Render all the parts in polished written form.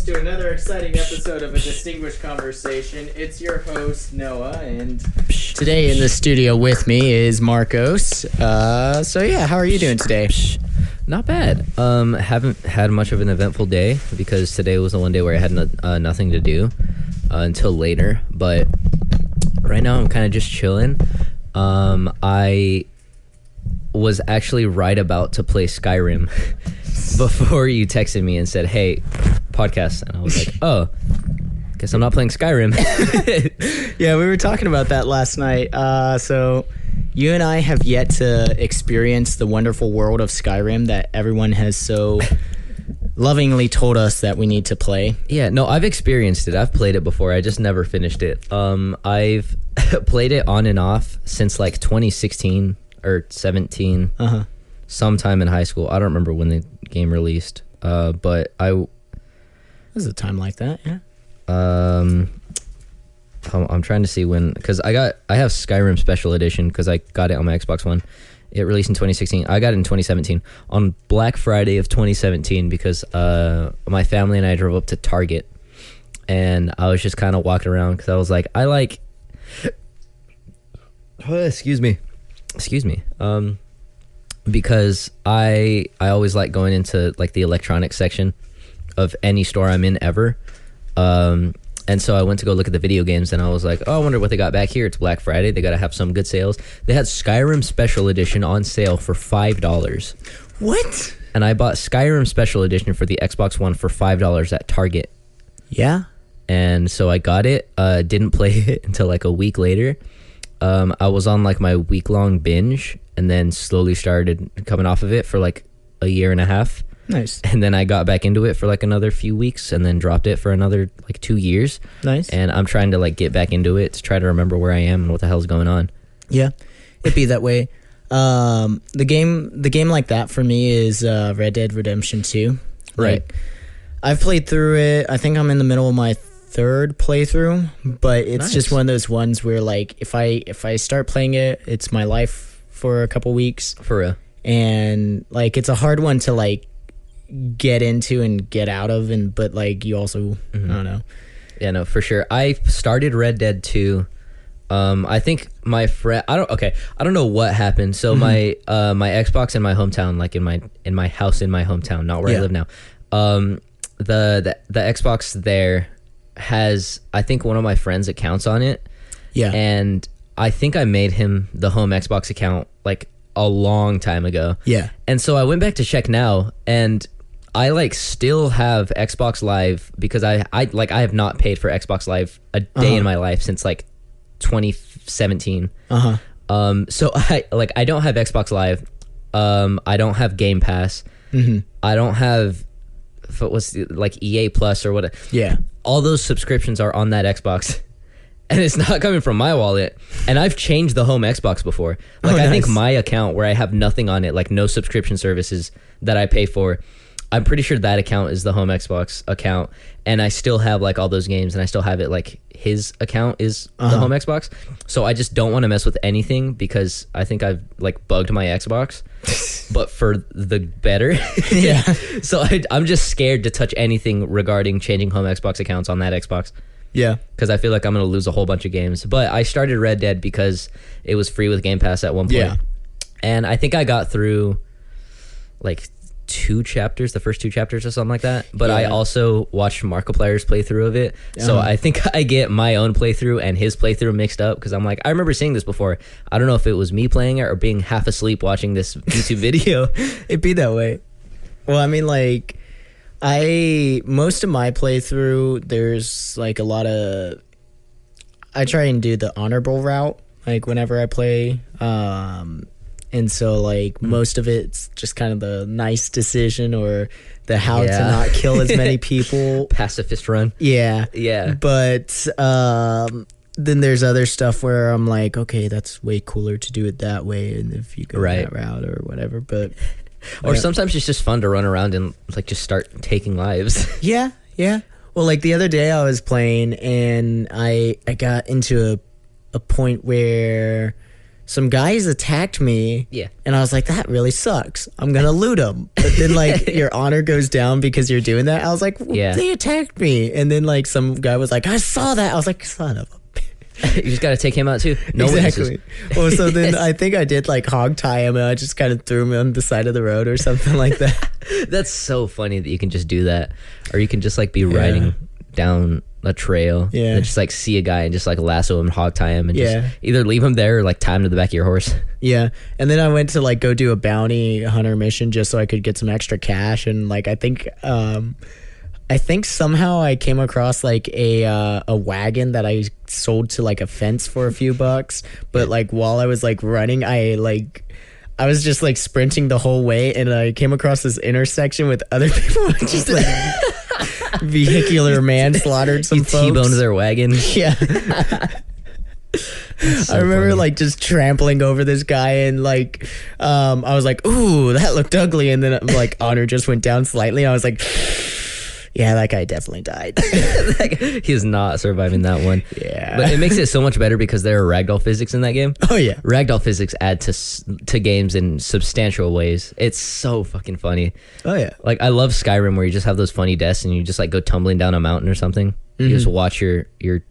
folks, to another exciting episode of A Distinguished Conversation. It's your host, Noah, and today in the studio with me is Marcos. How are you doing today? Not bad. Haven't had much of an eventful day because today was the one day where I had nothing to do until later. But right now I'm kind of just chilling. I was actually right about to play Skyrim before you texted me and said, "Hey, podcast," and I was like, "Oh, guess I'm not playing Skyrim." Yeah, we were talking about that last night. So you and I have yet to experience the wonderful world of Skyrim that everyone has so lovingly told us that we need to play. Yeah, no, I've experienced it. I've played it before. I just never finished it. I've played it on and off since like 2016 or 17. Sometime in high school. I don't remember when the game released. But There's a time like that, yeah. I'm trying to see when, because I have Skyrim Special Edition because I got it on my Xbox One. It released in 2016. I got it in 2017 on Black Friday of 2017 because my family and I drove up to Target, and I was just kind of walking around because I was like, excuse me, because I always like going into like the electronics section of any store I'm in ever. And so I went to go look at the video games, and I was like, oh, I wonder what they got back here. It's Black Friday. They got to have some good sales. They had Skyrim Special Edition on sale for $5. What? And I bought Skyrim Special Edition for the Xbox One for $5 at Target. Yeah? And so I got it. Didn't play it until like a week later. I was on like my week-long binge and then slowly started coming off of it for like a year and a half. Nice. And then I got back into it for like another few weeks and then dropped it for another like 2 years. Nice. And I'm trying to like get back into it to try to remember where I am and what the hell's going on. Yeah, it'd be that way. The game like that for me is Red Dead Redemption 2. Right. Like, I've played through it. I think I'm in the middle of my third playthrough, but it's just one of those ones where like if I start playing it, it's my life for a couple weeks. For real. And like it's a hard one to like get into and get out of, but like you also I don't know. Yeah, no, for sure. I started Red Dead 2. I think my friend, I don't know what happened. So my Xbox in my hometown, like in my house in my hometown, not where I live now. The Xbox there has, I think, one of my friends' accounts on it. Yeah. And I think I made him the home Xbox account like a long time ago. Yeah. And so I went back to check now, and I like still have Xbox Live because I have not paid for Xbox Live a day in my life since like 2017. So I don't have Xbox Live. I don't have Game Pass. I don't have like EA Plus or what. Yeah. All those subscriptions are on that Xbox. And it's not coming from my wallet. And I've changed the home Xbox before. Like I think my account where I have nothing on it, like no subscription services that I pay for, I'm pretty sure that account is the home Xbox account, and I still have like all those games, and I still have it like his account is the home Xbox. So I just don't want to mess with anything because I think I've like bugged my Xbox, but for the better. Yeah. So I'm just scared to touch anything regarding changing home Xbox accounts on that Xbox. Yeah. Because I feel like I'm going to lose a whole bunch of games. But I started Red Dead because it was free with Game Pass at one point. Yeah. And I think I got through like the first two chapters or something like that. But I also watched Markiplier's playthrough of it. So I think I get my own playthrough and his playthrough mixed up because I'm like, I remember seeing this before. I don't know if it was me playing it or being half asleep watching this YouTube video. It'd be that way. Well, I mean, like, most of my playthrough, there's like a lot of, I try and do the honorable route, like whenever I play. And so, like, most of it's just kind of the nice decision or the how to not kill as many people. Pacifist run. Yeah. Yeah. But then there's other stuff where I'm like, okay, that's way cooler to do it that way. And if you go that route or whatever. But or sometimes it's just fun to run around and, like, just start taking lives. Yeah. Yeah. Well, like, the other day I was playing and I got into a point where... some guys attacked me. Yeah. And I was like, that really sucks. I'm going to loot them. But then, like, your honor goes down because you're doing that. I was like, Yeah. they attacked me. And then, like, some guy was like, I saw that. I was like, son of a You just got to take him out too. No exactly. witnesses. Well, so then I think I did like hog tie him and I just kind of threw him on the side of the road or something like that. That's so funny that you can just do that, or you can just like be riding down a trail and just like see a guy and just like lasso him, hog tie him, and just either leave him there or like tie him to the back of your horse. Yeah. And then I went to like go do a bounty hunter mission just so I could get some extra cash. And like I think somehow I came across like a wagon that I sold to like a fence for a few bucks. But like while I was like running, I was just like sprinting the whole way, and I came across this intersection with other people just like vehicular manslaughtered some You folks. T-boned their wagon. Yeah. So I remember funny. like just trampling over this guy, and like I was like, ooh, that looked ugly, and then like honor just went down slightly. I was like, yeah, that guy definitely died. He's not surviving that one. Yeah. But it makes it so much better because there are ragdoll physics in that game. Oh yeah. Ragdoll physics add to games in substantial ways. It's so fucking funny. Oh yeah. Like I love Skyrim where you just have those funny deaths and you just like go tumbling down a mountain or something. You just watch your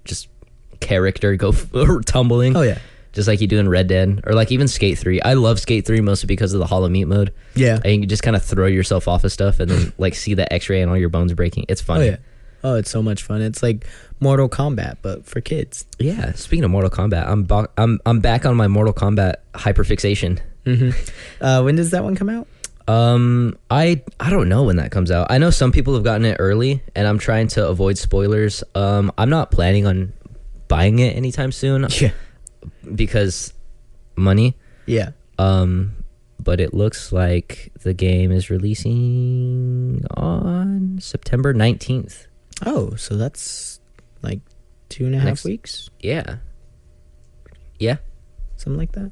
just character go tumbling. Oh yeah. Just like you do in Red Dead or like even Skate 3. I love Skate 3 mostly because of the Hollow Meat mode. Yeah. And you can just kind of throw yourself off of stuff and then like see the X-ray and all your bones breaking. It's funny. Oh yeah. Oh, it's so much fun. It's like Mortal Kombat, but for kids. Yeah. Speaking of Mortal Kombat, I'm back on my Mortal Kombat hyperfixation. When does that one come out? I don't know when that comes out. I know some people have gotten it early, and I'm trying to avoid spoilers. I'm not planning on buying it anytime soon. Yeah. Because money. Yeah. But it looks like the game is releasing on September 19th. Oh, so that's like 2.5 weeks, Yeah. Yeah. something like that.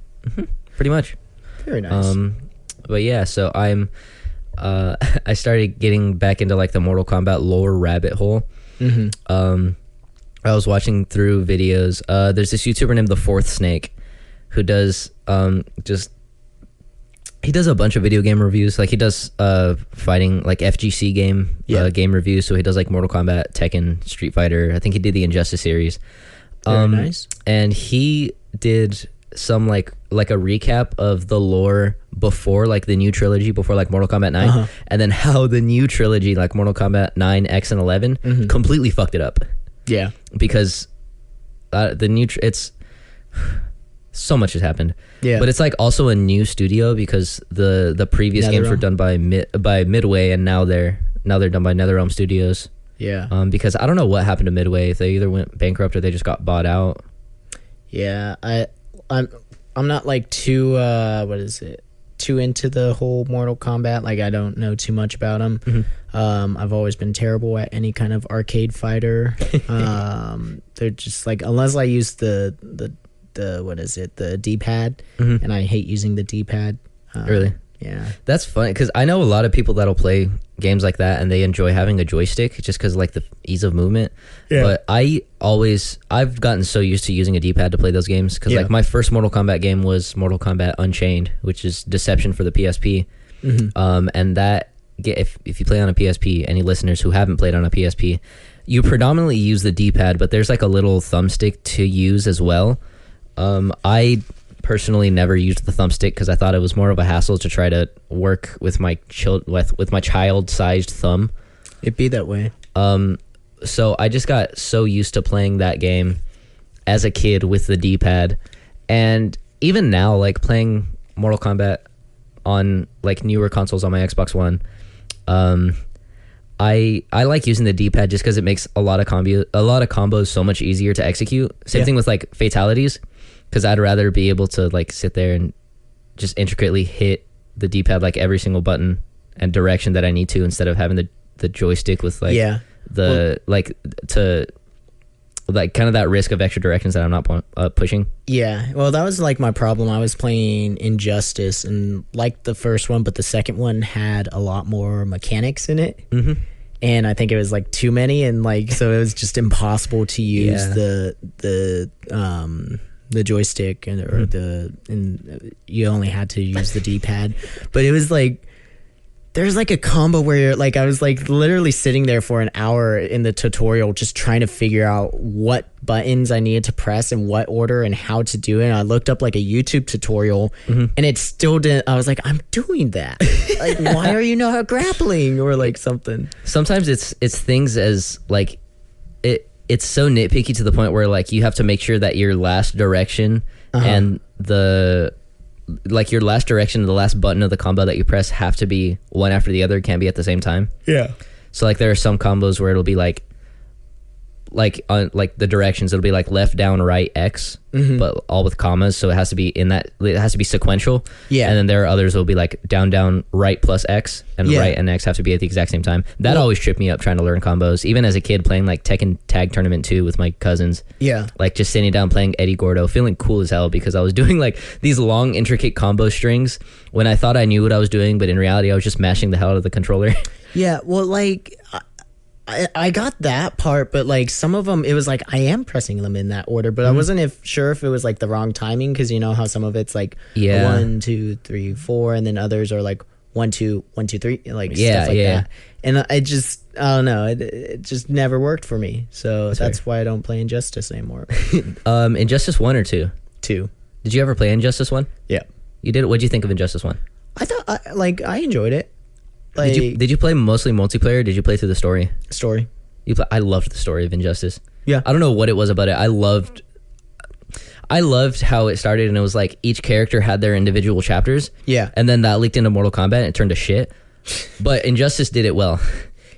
Pretty much. Very nice. But yeah, so I'm I started getting back into like the Mortal Kombat lore rabbit hole. I was watching through videos. There's this YouTuber named The Fourth Snake who does he does a bunch of video game reviews. Like he does fighting like FGC game game reviews. So he does like Mortal Kombat, Tekken, Street Fighter. I think he did the Injustice series. Very nice. And he did some like a recap of the lore before like the new trilogy, before like Mortal Kombat 9, and then how the new trilogy like Mortal Kombat 9, X, and 11 completely fucked it up. Yeah. Because the new it's so much has happened. Yeah. But it's like also a new studio because the previous games were done by Midway, and now they're done by NetherRealm Studios. Yeah. Because I don't know what happened to Midway, if they either went bankrupt or they just got bought out. Yeah. I'm not like too too into the whole Mortal Kombat. Like I don't know too much about them. I've always been terrible at any kind of arcade fighter. They're just like, unless I use the the D-pad, and I hate using the D-pad. Really? Yeah. That's funny because I know a lot of people that'll play games like that and they enjoy having a joystick just because like the ease of movement. Yeah. But I've gotten so used to using a D-pad to play those games because like my first Mortal Kombat game was Mortal Kombat Unchained, which is Deception for the PSP. And that if you play on a PSP, any listeners who haven't played on a PSP, you predominantly use the D-pad, but there's like a little thumbstick to use as well. I personally never used the thumbstick because I thought it was more of a hassle to try to work with my child-sized thumb. It'd be that way. So I just got so used to playing that game as a kid with the D-pad, and even now, like playing Mortal Kombat on like newer consoles on my Xbox One, I like using the D-pad just because it makes a lot of combos so much easier to execute. Same thing with like fatalities, because I'd rather be able to like sit there and just intricately hit the D-pad like every single button and direction that I need to, instead of having the joystick with like kind of that risk of extra directions that I'm not pushing. Yeah, well, that was like my problem. I was playing Injustice and liked the first one, but the second one had a lot more mechanics in it. And I think it was like too many, and like so it was just impossible to use the the joystick and you only had to use the D-pad. But it was like there's like a combo where you're like I was like literally sitting there for an hour in the tutorial just trying to figure out what buttons I needed to press in what order and how to do it. And I looked up like a YouTube tutorial and it still didn't. I was like, I'm doing that. Like, why are you not grappling or like something? Sometimes it's things as like it's so nitpicky to the point where like you have to make sure that your last direction and your last direction and the last button of the combo that you press have to be one after the other. It can't be at the same time. Yeah. So like there are some combos where it'll be like on like the directions, it'll be like left, down, right, X, but all with commas. So it has to be it has to be sequential. Yeah. And then there are others that'll be like down, right plus X, and right and X have to be at the exact same time. That always tripped me up trying to learn combos. Even as a kid playing like Tekken Tag Tournament 2 with my cousins. Yeah. Like just sitting down playing Eddie Gordo, feeling cool as hell because I was doing like these long intricate combo strings when I thought I knew what I was doing, but in reality I was just mashing the hell out of the controller. Yeah. Well, like I got that part, but like some of them, it was like I am pressing them in that order, but I wasn't sure if it was like the wrong timing because you know how some of it's like 1, 2, 3, 4, and then others are like 1, 2, 1, 2, 3, like stuff like that. And I don't know, it just never worked for me. So that's why I don't play Injustice anymore. Injustice 1 or 2? 2. Did you ever play Injustice 1? Yeah. You did? What'd you think of Injustice 1? I thought I enjoyed it. Like, did you play mostly multiplayer? Or did you play through the story? Story. I loved the story of Injustice. Yeah. I don't know what it was about it. I loved how it started, and it was like each character had their individual chapters. Yeah. And then that leaked into Mortal Kombat, and it turned to shit. But Injustice did it well.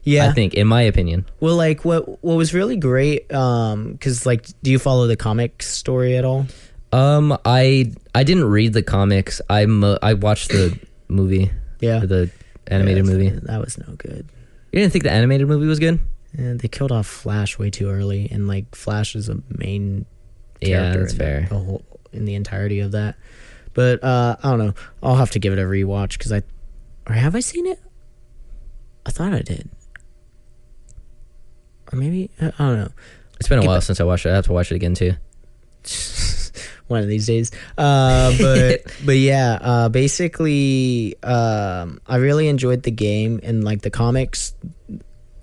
Yeah. I think, in my opinion. Well, like what was really great, because like, do you follow the comic story at all? I didn't read the comics. I watched the movie. Yeah. The animated movie. That was no good. You didn't think the animated movie was good? Yeah, they killed off Flash way too early, and like Flash is a main character. That's fair. In the entirety of that. But I don't know. I'll have to give it a rewatch because have I seen it? I thought I did. Or maybe I don't know. It's been a while since I watched it. I have to watch it again too. One of these days. But yeah, basically I really enjoyed the game and like the comics.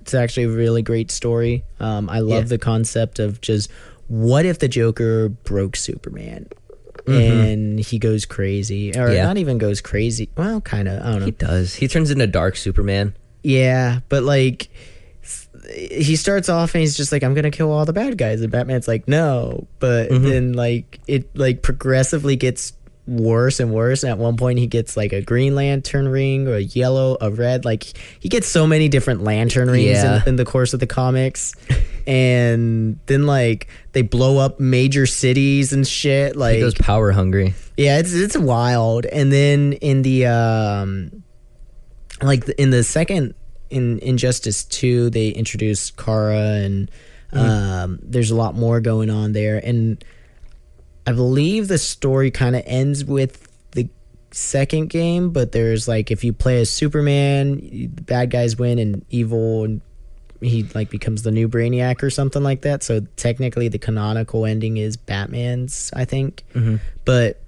It's actually a really great story. I love the concept of just what if the Joker broke Superman and he goes crazy, or not even goes crazy. Well, kind of. I don't know. He does. He turns into Dark Superman. Yeah, but like he starts off and he's just like, I'm gonna kill all the bad guys, and Batman's like, no, but then like it like progressively gets worse and worse, and at one point he gets like a Green Lantern ring, or a yellow, a red, like he gets so many different lantern rings in the course of the comics. And then like they blow up major cities and shit. Like he goes power hungry. Yeah, it's wild. And then in the in the second in Injustice 2, they introduced Kara, and there's a lot more going on there. And I believe the story kind of ends with the second game, but there's like, if you play as Superman, the bad guys win, and evil, and he like becomes the new Brainiac or something like that. So technically the canonical ending is Batman's, I think. But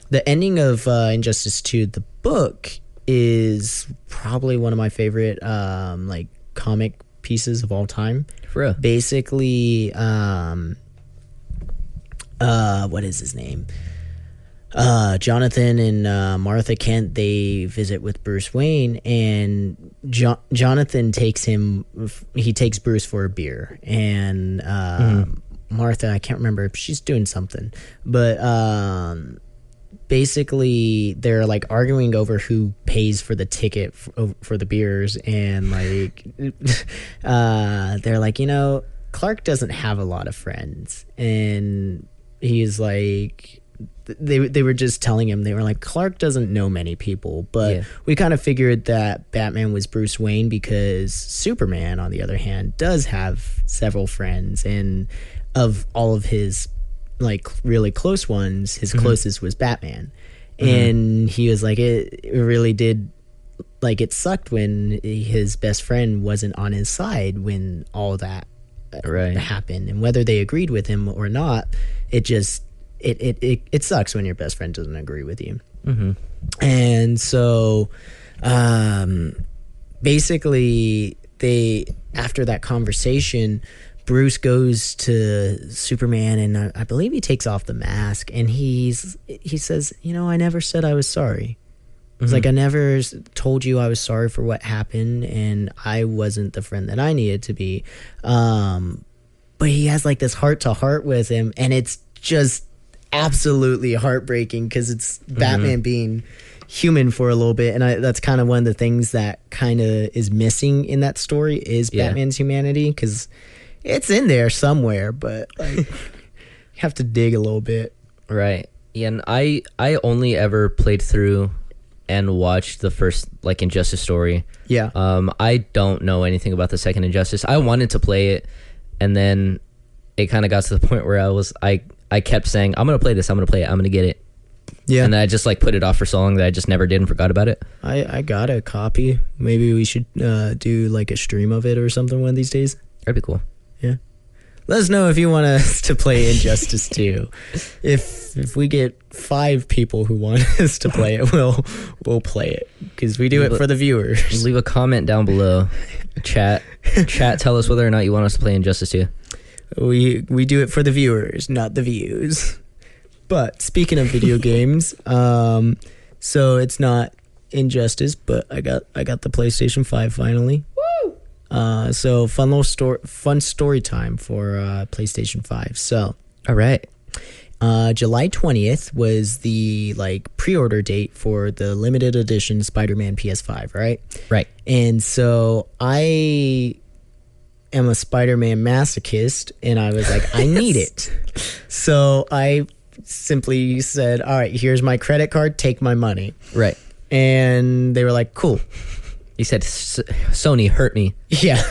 the ending of Injustice 2, the book, is probably one of my favorite like comic pieces of all time. For real? Basically, what is his name? Jonathan and Martha Kent, they visit with Bruce Wayne, and Jonathan takes Bruce for a beer, and Martha, I can't remember if she's doing something, but basically they're like arguing over who pays for the ticket for the beers, and like they're like, Clark doesn't have a lot of friends, and he's like, they were just telling him, they were like, Clark doesn't know many people, but we kind of figured that Batman was Bruce Wayne because Superman, on the other hand, does have several friends, and of all of his like really close ones, his closest was Batman. And he was like, it really did, like, it sucked when his best friend wasn't on his side when all that happened, and whether they agreed with him or not, it just it sucks when your best friend doesn't agree with you. Mm-hmm. And so basically they, after that conversation, Bruce goes to Superman, and I believe he takes off the mask, and he says, I never said I was sorry. It's like, I never told you I was sorry for what happened, and I wasn't the friend that I needed to be. But he has like this heart to heart with him, and it's just absolutely heartbreaking because it's Batman being human for a little bit, and that's kind of one of the things that kind of is missing in that story is Batman's humanity, because it's in there somewhere, but like you have to dig a little bit. Right. Yeah, and I only ever played through and watched the first like Injustice story. Yeah. I don't know anything about the second Injustice. I wanted to play it, and then it kind of got to the point where I kept saying, I'm gonna play this, I'm gonna play it, I'm gonna get it. Yeah. And I just like put it off for so long that I just never did and forgot about it. I got a copy. Maybe we should do like a stream of it or something one of these days. That'd be cool. Yeah. Let us know if you want us to play Injustice 2. If we get 5 people who want us to play it, we'll play it, because we do it for the viewers. Leave a comment down below. Chat, tell us whether or not you want us to play Injustice 2. We do it for the viewers, not the views. But speaking of video games, so it's not Injustice, but I got the PlayStation 5 finally. So fun story time for PlayStation 5. So, all right. July 20th was the like pre-order date for the limited edition Spider-Man PS5, right? Right. And so I am a Spider-Man masochist, and I was like, I need it. So I simply said, all right, here's my credit card, take my money. Right. And they were like, cool. He said, Sony hurt me. Yeah,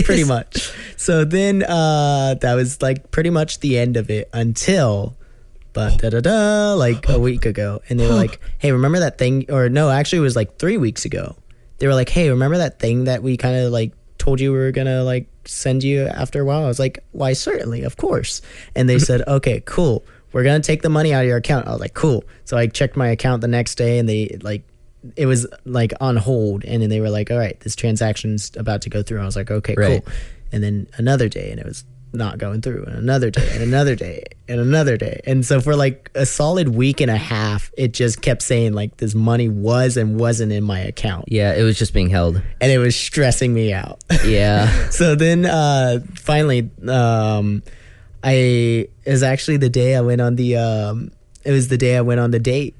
pretty much. So then that was like pretty much the end of it until like a week ago. And they were like, hey, remember that thing? Or no, actually it was like 3 weeks ago. They were like, hey, remember that thing that we kind of like told you we were going to like send you after a while? I was like, why, certainly, of course. And they said, okay, cool. We're going to take the money out of your account. I was like, cool. So I checked my account the next day, and they like, it was like on hold, and then they were like, all right, this transaction's about to go through. I was like, okay, right. Cool. And then another day, and it was not going through, and another day, and another day, and another day. And so for like a solid week and a half, it just kept saying like this money was and wasn't in my account. Yeah, it was just being held. And it was stressing me out. Yeah. So then finally, it was actually the day I went on the date.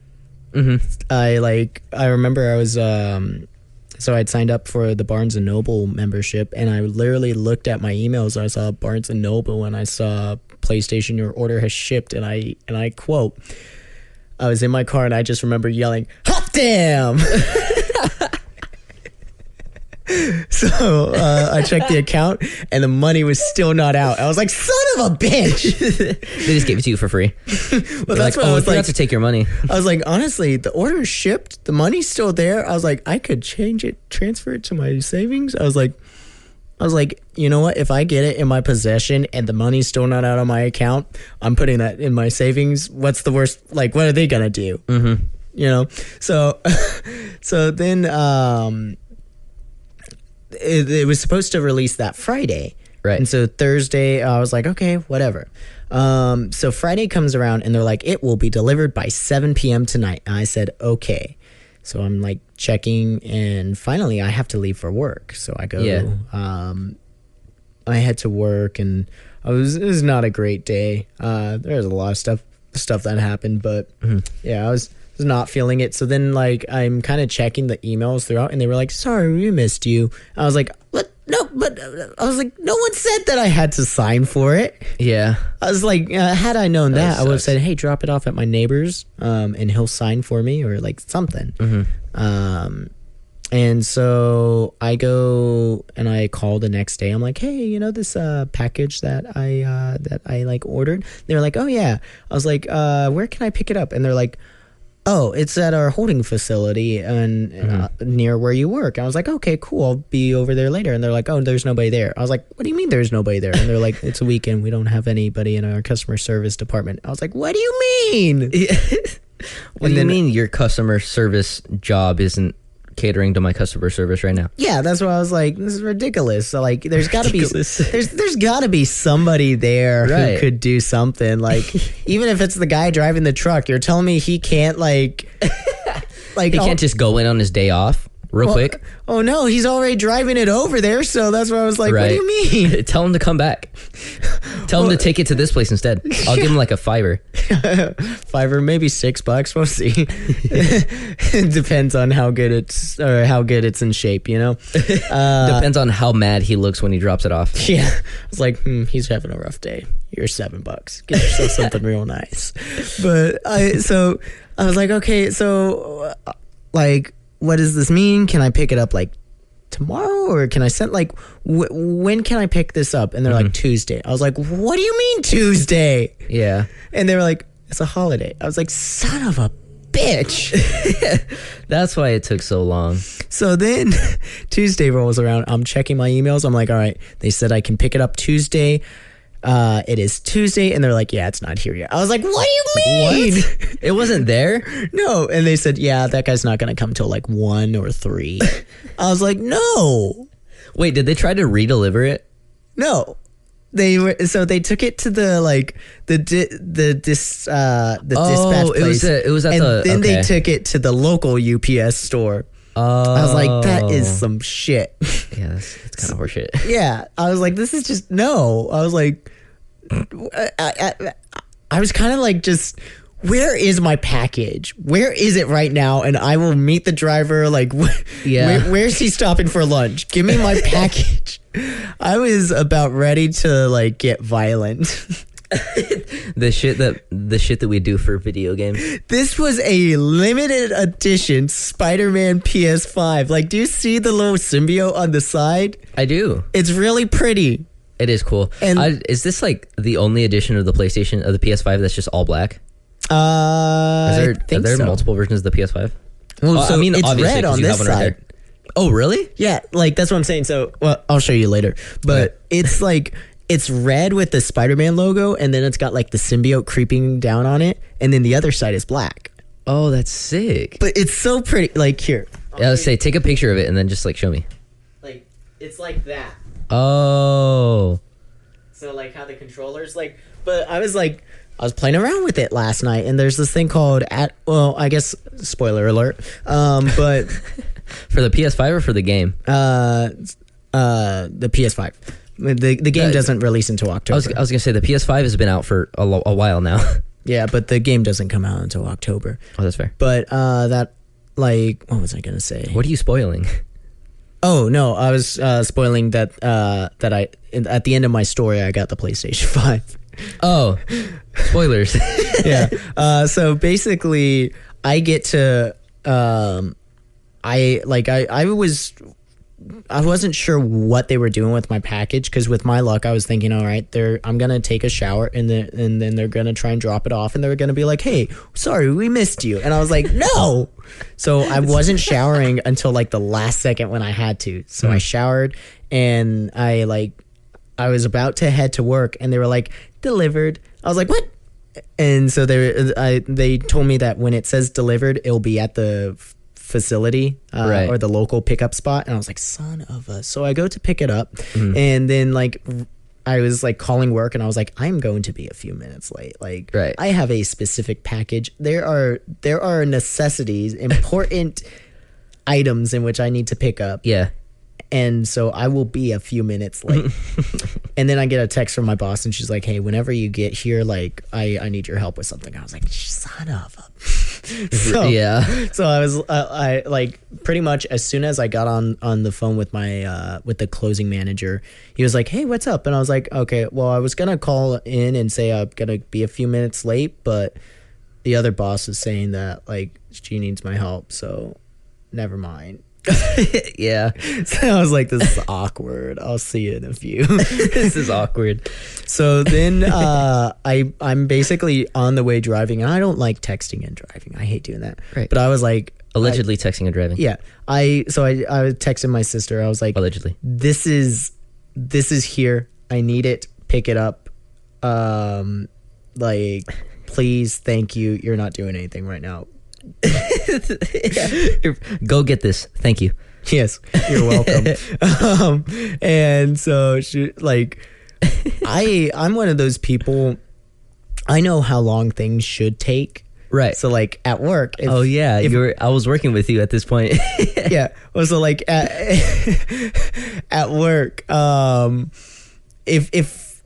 Mm-hmm. I remember I was so I'd signed up for the Barnes and Noble membership, and I literally looked at my emails. I saw Barnes and Noble, and I saw PlayStation, your order has shipped, and I quote, I was in my car, and I just remember yelling, hot damn. So I checked the account, and the money was still not out. I was like, son of a bitch. They just gave it to you for free. Well, that's what I was like, to take your money. I was like, honestly, the order is shipped, the money's still there. I was like, I could change it, transfer it to my savings. I was like, you know what? If I get it in my possession and the money's still not out on my account, I'm putting that in my savings. What's the worst? Like, what are they gonna do? Mm-hmm. You know? So then it was supposed to release that Friday. Right. And so Thursday, I was like, okay, whatever. So Friday comes around, and they're like, it will be delivered by 7 p.m. tonight. And I said, okay. So I'm like checking, and finally I have to leave for work. So I go, I head to work, and it was not a great day. There was a lot of stuff that happened, but yeah, I was not feeling it. So then like I'm kind of checking the emails throughout, and they were like, sorry, we missed you. I was like, what? No, but I was like, no one said that I had to sign for it. Yeah. I was like, had I known that, I would have said, hey, drop it off at my neighbor's, and he'll sign for me, or like something. Mm-hmm. And so I go and I call the next day. I'm like, hey, you know this package that I like ordered? They're like, oh yeah. I was like, where can I pick it up? And they're like, oh, it's at our holding facility and near where you work. I was like, okay, cool. I'll be over there later. And they're like, oh, there's nobody there. I was like, what do you mean there's nobody there? And they're like, it's a weekend. We don't have anybody in our customer service department. I was like, what do you mean? What do you mean your customer service job isn't catering to my customer service right now? Yeah, that's why I was like, this is ridiculous. So like, there's got to be there's got to be somebody there who could do something. Like, even if it's the guy driving the truck, you're telling me he can't like he can't just go in on his day off real quick. Oh no, he's already driving it over there. So that's why I was like, what do you mean? Tell him to come back. Tell him to take it to this place instead. I'll give him like a $5. $5, maybe $6. We'll see. It depends on how good it's in shape, you know. Depends on how mad he looks when he drops it off. Yeah, I was like, he's having a rough day. Here's $7. Get yourself something real nice. But I was like, okay, so like, what does this mean? Can I pick it up like tomorrow, or can I send like when can I pick this up? And they're like, Tuesday. I was like, what do you mean Tuesday? Yeah. And they were like, it's a holiday. I was like, son of a bitch. That's why it took so long. So then Tuesday rolls around. I'm checking my emails. I'm like, all right, they said I can pick it up Tuesday. It is Tuesday, and they're like, yeah, it's not here yet. I was like, what do you mean? What? It wasn't there? No. And they said, yeah, that guy's not going to come till like 1 or 3. I was like, no. Wait, did they try to redeliver it? No. They took it to the dispatch place. It was at then they took it to the local UPS store. I was like, that is some shit. Yeah, that's kind of horseshit. Yeah, I was like, this is just no. I was like, I was kind of like, just where is my package? Where is it right now? And I will meet the driver. Like, where's he stopping for lunch? Give me my package. I was about ready to like get violent. the shit that we do for video games. This was a limited edition Spider-Man PS5. Like, do you see the little symbiote on the side? I do. It's really pretty. It is cool. And is this like the only edition of the PlayStation of the PS5 that's just all black? Are there multiple versions of the PS5? Well, so I mean, it's red on this side. Right. Oh, really? Yeah, like that's what I'm saying. So, well, I'll show you later. But it's like, it's red with the Spider-Man logo, and then it's got like the symbiote creeping down on it, and then the other side is black. Oh, that's sick. But it's so pretty. Like, here. Let's say, take a picture of it and then just like show me. Like, it's like that. Oh. So like how the controllers like, but I was playing around with it last night, and there's this thing called I guess spoiler alert. But for the PS5 or for the game? The PS5. The game doesn't release until October. I was gonna say the PS5 has been out for a while now. Yeah, but the game doesn't come out until October. Oh, that's fair. But that, like, what was I gonna say? What are you spoiling? Oh no, I was spoiling that I at the end of my story I got the PlayStation 5. Oh, spoilers. Yeah. So basically, I get to I wasn't sure what they were doing with my package, because with my luck, I was thinking, all right, I'm gonna take a shower, and then they're gonna try and drop it off, and they're gonna be like, hey, sorry, we missed you. And I was like, no. So I wasn't showering until like the last second when I had to. So I showered, and I was about to head to work, and they were like, delivered. I was like, what? And so they told me that when it says delivered, it'll be at the facility or the local pickup spot. And I was like, son of a. So I go to pick it up, and then like I was like calling work, and I was like, I'm going to be a few minutes late. Like, I have a specific package. There are necessities, important items in which I need to pick up. Yeah. And so I will be a few minutes late. And then I get a text from my boss, and she's like, hey, whenever you get here, like, I need your help with something. I was like, son of a. So I was, I like, pretty much as soon as I got on the phone with with the closing manager, he was like, hey, what's up? And I was like, okay, well, I was going to call in and say I'm going to be a few minutes late, but the other boss is saying that, like, she needs my help. So never mind. Yeah. So I was like, this is awkward. I'll see you in a few. This is awkward. So then I'm basically on the way driving, and I don't like texting and driving. I hate doing that. Right. But I was like, Allegedly texting and driving. yeah. I texted my sister. I was like, Allegedly. This is here. I need it. Pick it up. Like, please, thank you. You're not doing anything right now. Go get this. Thank you. Yes, you're welcome. And so she, like, I'm one of those people. I know how long things should take. Right. So like at work. Oh yeah, I was working with you at this point. Yeah. Well, so like at work, if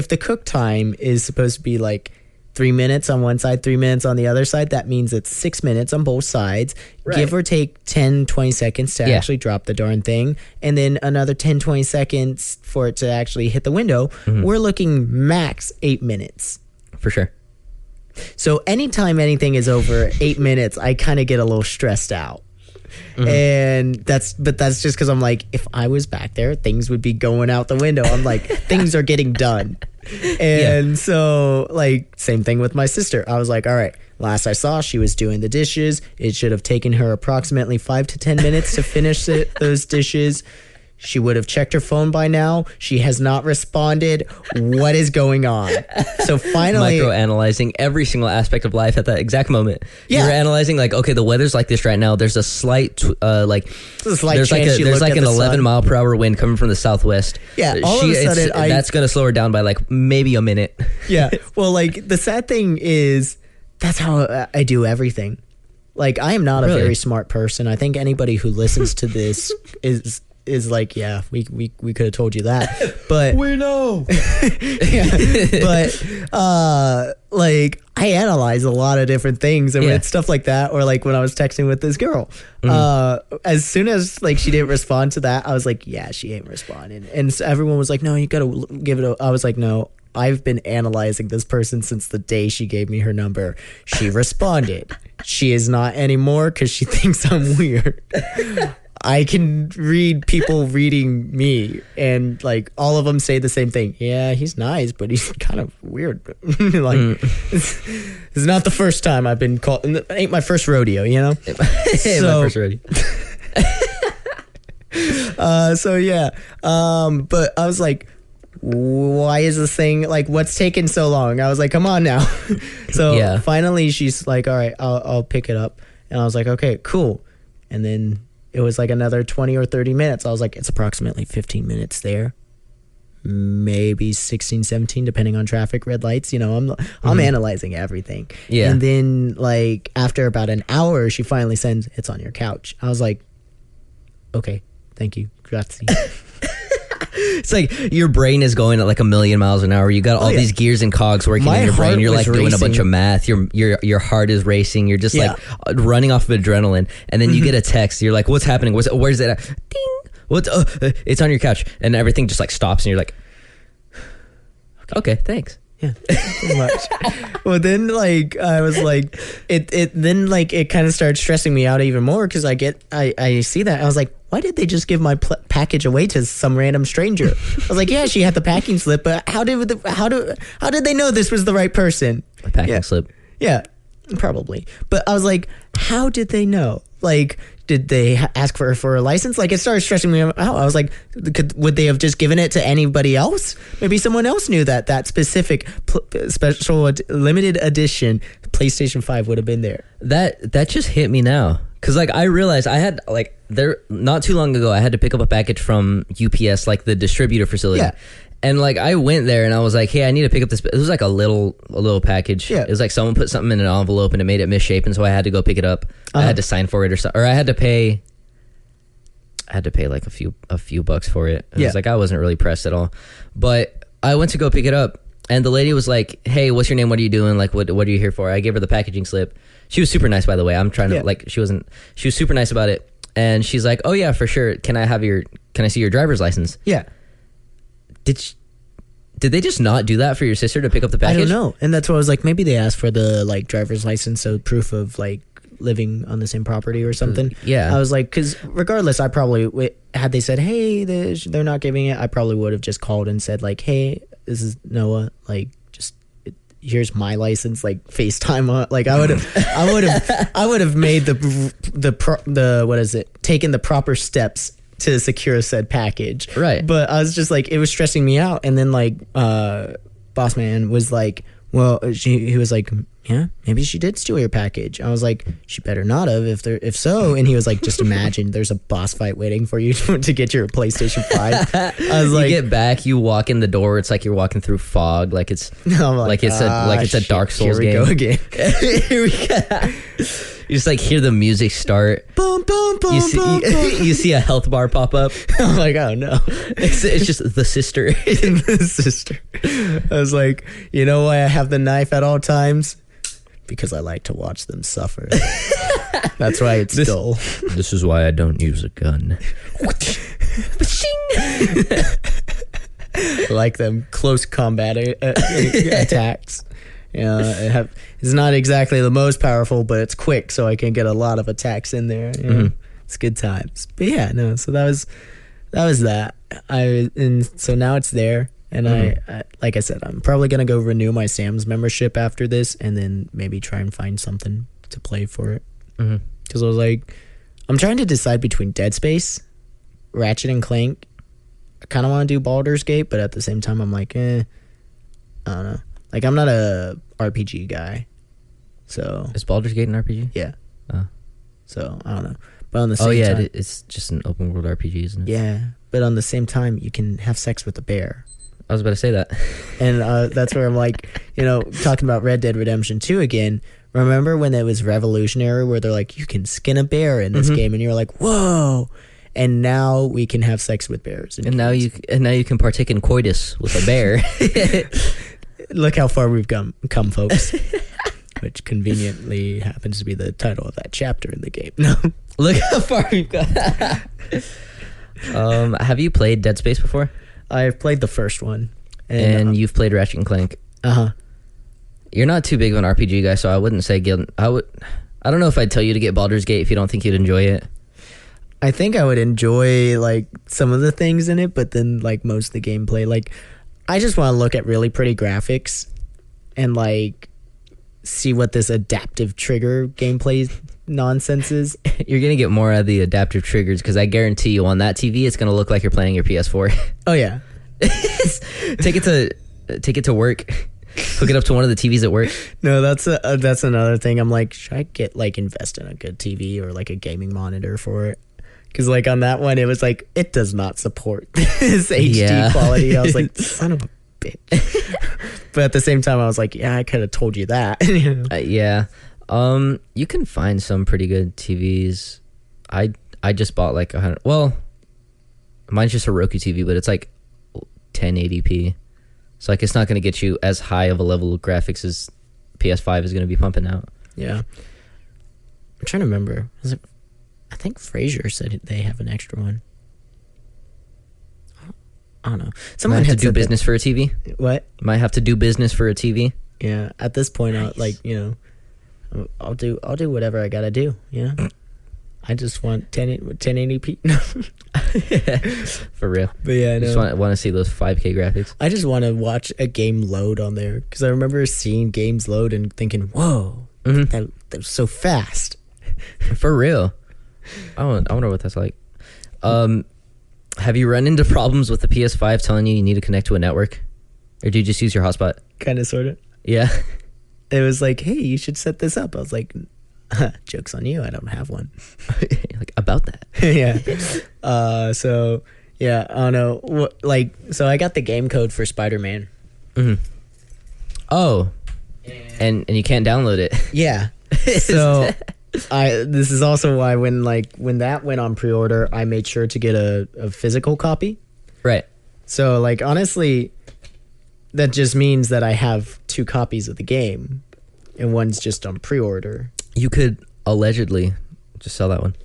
the cook time is supposed to be like 3 minutes on one side, 3 minutes on the other side, that means it's 6 minutes on both sides, Right. give or take 10, 20 seconds to actually drop the darn thing, and then another 10, 20 seconds for it to actually hit the window. We're looking max 8 minutes. For sure. So anytime anything is over 8 minutes, I kind of get a little stressed out. And that's just because I'm like, if I was back there, things would be going out the window. I'm like, things are getting done. And so like, same thing with my sister. I was like, all right, last I saw, she was doing the dishes. It should have taken her approximately 5 to 10 minutes to finish those dishes. She would have checked her phone by now. She has not responded. What is going on? So finally, microanalyzing every single aspect of life at that exact moment. Yeah. You're analyzing like, okay, the weather's like this right now. There's a slight there's like there's like an 11-mile-per-hour wind coming from the southwest. Yeah, all of a sudden, that's gonna slow her down by like maybe a minute. Yeah. Well, like the sad thing is, that's how I do everything. Like I am not a very smart person. I think anybody who listens to this is like, yeah, we could have told you that, but We know. yeah, but like I analyze a lot of different things, and when it's stuff like that, or like when I was texting with this girl, as soon as like she didn't respond to that, I was like, yeah, she ain't responding, and so everyone was like, no, you gotta give it I was like, no, I've been analyzing this person since the day she gave me her number. She responded. She is not anymore because she thinks I'm weird. I can read people reading me, and like all of them say the same thing. Yeah, he's nice, but he's kind of weird. Like, it's not the first time I've been called. It ain't my first rodeo, you know. My first rodeo. So yeah. But I was like, why is this thing like? What's taking so long? I was like, come on now. So finally, she's like, all right, I'll pick it up, and I was like, okay, cool, and then. It was like another 20 or 30 minutes. I was like, it's approximately 15 minutes there. Maybe 16, 17, depending on traffic, red lights. You know, I'm analyzing everything. Yeah. And then like after about an hour, she finally sends, it's on your couch. I was like, okay, thank you. Grazie. It's like your brain is going at like 1,000,000 miles an hour. You got all these gears and cogs working in your brain. You're like doing a bunch of math. Your heart is racing. You're just like running off of adrenaline. And then you get a text. You're like, what's happening? Where's it at? Ding. What? It's on your couch. And everything just like stops. And you're like, okay, thanks. Yeah, pretty much. Well, then like I was like, it kind of started stressing me out even more because I see that I was like, why did they just give my package away to some random stranger? I was like, yeah, she had the packing slip, but how did they know this was the right person? A packing slip. Yeah, probably. But I was like, how did they know? Like, did they ask for a license? Like, it started stressing me out. I was like, would they have just given it to anybody else? Maybe someone else knew that specific special limited edition PlayStation 5 would have been there. That just hit me now. Cause like I realized I had like not too long ago I had to pick up a package from UPS, like the distributor facility. Yeah. And like I went there and I was like, hey, I need to pick up this. It was like a little package. Yeah. It was like someone put something in an envelope and it made it misshapen, so I had to go pick it up. I had to sign for it or something, or I had to pay like a few bucks for it. It was like I wasn't really pressed at all. But I went to go pick it up and the lady was like, hey, what's your name? What are you doing? Like what are you here for? I gave her the packaging slip. She was super nice, by the way. I'm trying to like she was super nice about it. And she's like, oh yeah, for sure. Can I see your driver's license? Yeah. Did they just not do that for your sister to pick up the package? I don't know. And that's why I was like, maybe they asked for the like driver's license, so proof of like living on the same property or something. Yeah. I was like, because regardless, I probably had they said, hey, they're not giving it, I probably would have just called and said like, hey, this is Noah, like just here's my license, like FaceTime on, like I would have made the what is it, taken the proper steps to secure said package. Right. But I was just like, it was stressing me out. And then like boss man was like, well, he was like, yeah, maybe she did steal your package. I was like, she better not have if so. And he was like, just imagine there's a boss fight waiting for you to get your PlayStation 5. I was like, you get back, you walk in the door, it's like you're walking through fog, like it's like it's a Dark Souls game. Here we go again. Here we go. You just like hear the music start. Boom, boom, boom, You see a health bar pop up. I'm like, oh no. It's just the sister. The sister. I was like, you know why I have the knife at all times? Because I like to watch them suffer. That's why it's dull. This is why I don't use a gun. Like them close combat attacks. Yeah, it's not exactly the most powerful, but it's quick, so I can get a lot of attacks in there. You know? It's good times. But yeah, no. So that was that. And so now it's there, and I like I said, I'm probably gonna go renew my Sam's membership after this, and then maybe try and find something to play for it. Because I was like, I'm trying to decide between Dead Space, Ratchet and Clank. I kind of want to do Baldur's Gate, but at the same time, I'm like, I don't know. Like, I'm not a RPG guy, so... Is Baldur's Gate an RPG? Yeah. So, I don't know. But on the same time... It's just an open world RPG, isn't it? Yeah, but on the same time, you can have sex with a bear. I was about to say that. And that's where I'm like, talking about Red Dead Redemption 2 again. Remember when it was revolutionary, where they're like, you can skin a bear in this game, and you're like, whoa! And now we can have sex with bears. And now you can partake in coitus with a bear. Look how far we've come, folks. Which conveniently happens to be the title of that chapter in the game. No, look how far we've gone. Have you played Dead Space before? I've played the first one, and you've played Ratchet and Clank. You're not too big of an RPG guy, so I wouldn't say I don't know if I'd tell you to get Baldur's Gate if you don't think you'd enjoy it. I think I would enjoy like some of the things in it, but then like most of the gameplay, like. I just want to look at really pretty graphics and like see what this adaptive trigger gameplay nonsense is. You're going to get more out of the adaptive triggers because I guarantee you on that TV it's going to look like you're playing your PS4. Oh yeah. Take it to work. Hook it up to one of the TVs at work. No, that's another thing. I'm like, should I get like invest in a good TV or like a gaming monitor for it? Because like on that one, it was like, it does not support this HD quality. I was like, son of a bitch. But at the same time, I was like, yeah, I could have told you that. Yeah. You can find some pretty good TVs. I just bought like 100. Well, mine's just a Roku TV, but it's like 1080p. So like it's not going to get you as high of a level of graphics as PS5 is going to be pumping out. Yeah. I'm trying to remember. I think Frasier said they have an extra one. I don't know. Someone had to do business for a TV. What? Might have to do business for a TV. Yeah. At this point, nice. I'll do whatever I gotta do. I just want 1080p. For real. But yeah, I just want to see those 5K graphics. I just want to watch a game load on there because I remember seeing games load and thinking, "Whoa, that was so fast." For real. I wonder what that's like. Have you run into problems with the PS5 telling you need to connect to a network? Or do you just use your hotspot? Kind of, sort of. Yeah. It was like, hey, you should set this up. I was like, joke's on you, I don't have one. Like, about that. Yeah. So, yeah, I don't know. So I got the game code for Spider-Man. Oh. And you can't download it. Yeah. So... this is also why when that went on pre-order, I made sure to get a physical copy. Right. So like honestly, that just means that I have 2 copies of the game, and one's just on pre-order. You could allegedly just sell that one.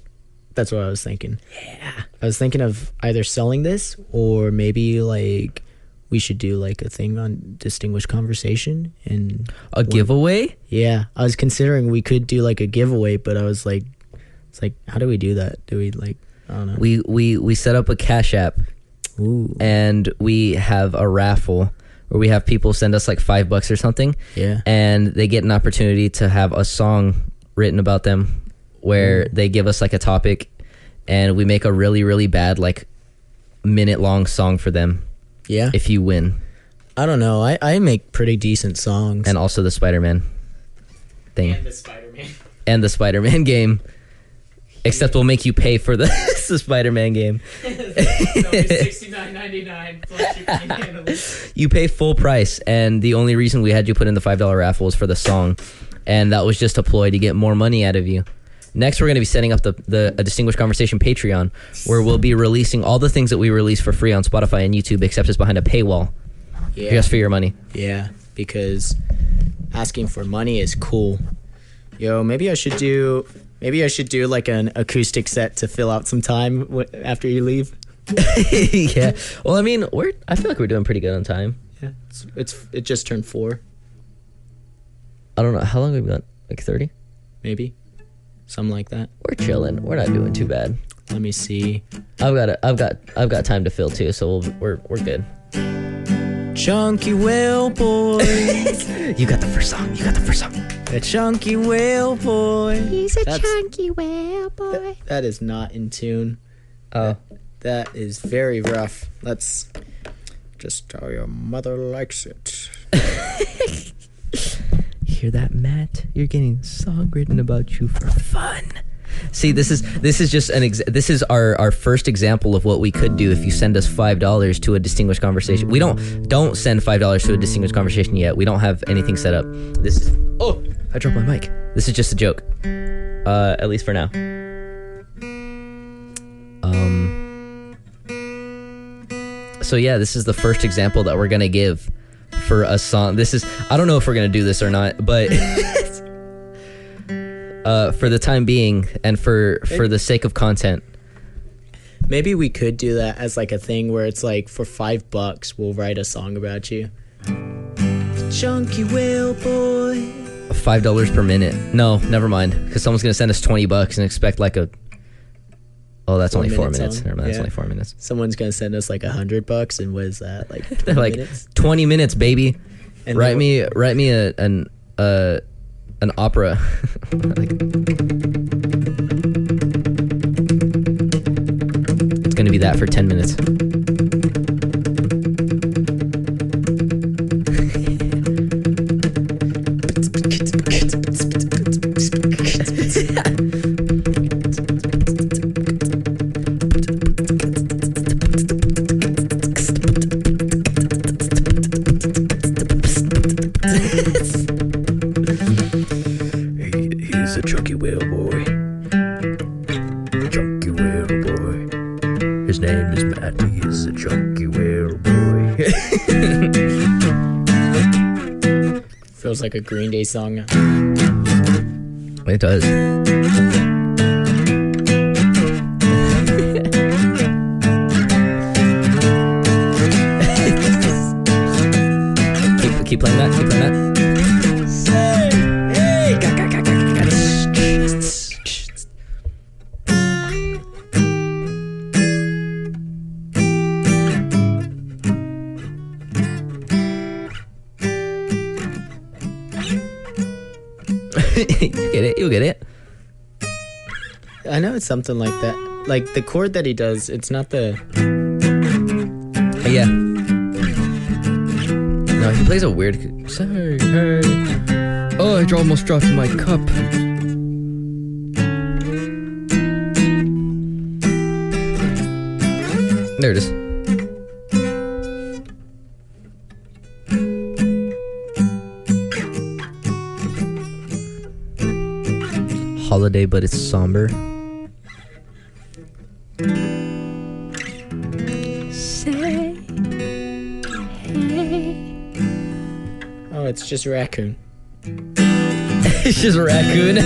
That's what I was thinking. Yeah. I was thinking of either selling this or maybe like we should do like a thing on distinguished conversation and A giveaway? Yeah, I was considering we could do like a giveaway, but I was like, it's like, how do we do that? Do we like, I don't know. We set up a Cash App. Ooh. And we have a raffle where we have people send us like $5 or something. Yeah. And they get an opportunity to have a song written about them where they give us like a topic and we make a really, really bad like minute-long song for them. Yeah. If you win. I don't know. I make pretty decent songs. And also the Spider-Man thing. And the Spider-Man. And the Spider-Man game. Except we'll make you pay for the Spider-Man game. $69.99 plus shipping and handling. You pay full price, and the only reason we had you put in the $5 raffle was for the song, and that was just a ploy to get more money out of you. Next, we're going to be setting up a Distinguished Conversation Patreon, where we'll be releasing all the things that we release for free on Spotify and YouTube, except it's behind a paywall. Yeah. Just for your money. Yeah, because asking for money is cool. Yo, maybe I should do like an acoustic set to fill out some time after you leave. Yeah. Well, I mean, I feel like we're doing pretty good on time. Yeah. It just turned 4. I don't know how long have we got. Like 30? Maybe. Something like that. We're chilling. We're not doing too bad. Let me see. I've got time to fill too, so we're good. Chunky whale boy. You got the first song. A chunky whale boy. He's a chunky whale boy. That is not in tune. Oh. That is very rough. Let's just how your mother likes it. Hear that, Matt? You're getting a song written about you for fun. See, this is just this is our first example of what we could do if you send us $5 to a Distinguished Conversation. We don't send $5 to a Distinguished Conversation yet. We don't have anything set up. This is I dropped my mic. This is just a joke. At least for now. So yeah, this is the first example that we're gonna give for a song. I don't know if we're gonna do this or not, but for the time being and for the sake of content. Maybe we could do that as like a thing where it's like for $5 we'll write a song about you. Chunky whale boy. $5 per minute. No, never mind. Because someone's gonna send us $20 and expect like a. Oh, that's only 4 minutes. Never mind, that's only 4 minutes. Someone's gonna send us like $100, and what is that? Like 20 They're like minutes? 20 minutes, baby. And write me an opera. Like, it's gonna be that for 10 minutes. He's a chunky whale boy. Chunky whale boy. His name is Matt. He's a chunky whale boy. Feels like a Green Day song. It does. Keep playing that. Keep playing that. You'll get it. I know it's something like that. Like the chord that he does, it's not the. Yeah. No, he plays a weird. Sorry, hey. Oh, I almost dropped my cup. There it is. Holiday, but it's somber. Say, hey. Oh, it's just a raccoon. It's just a raccoon.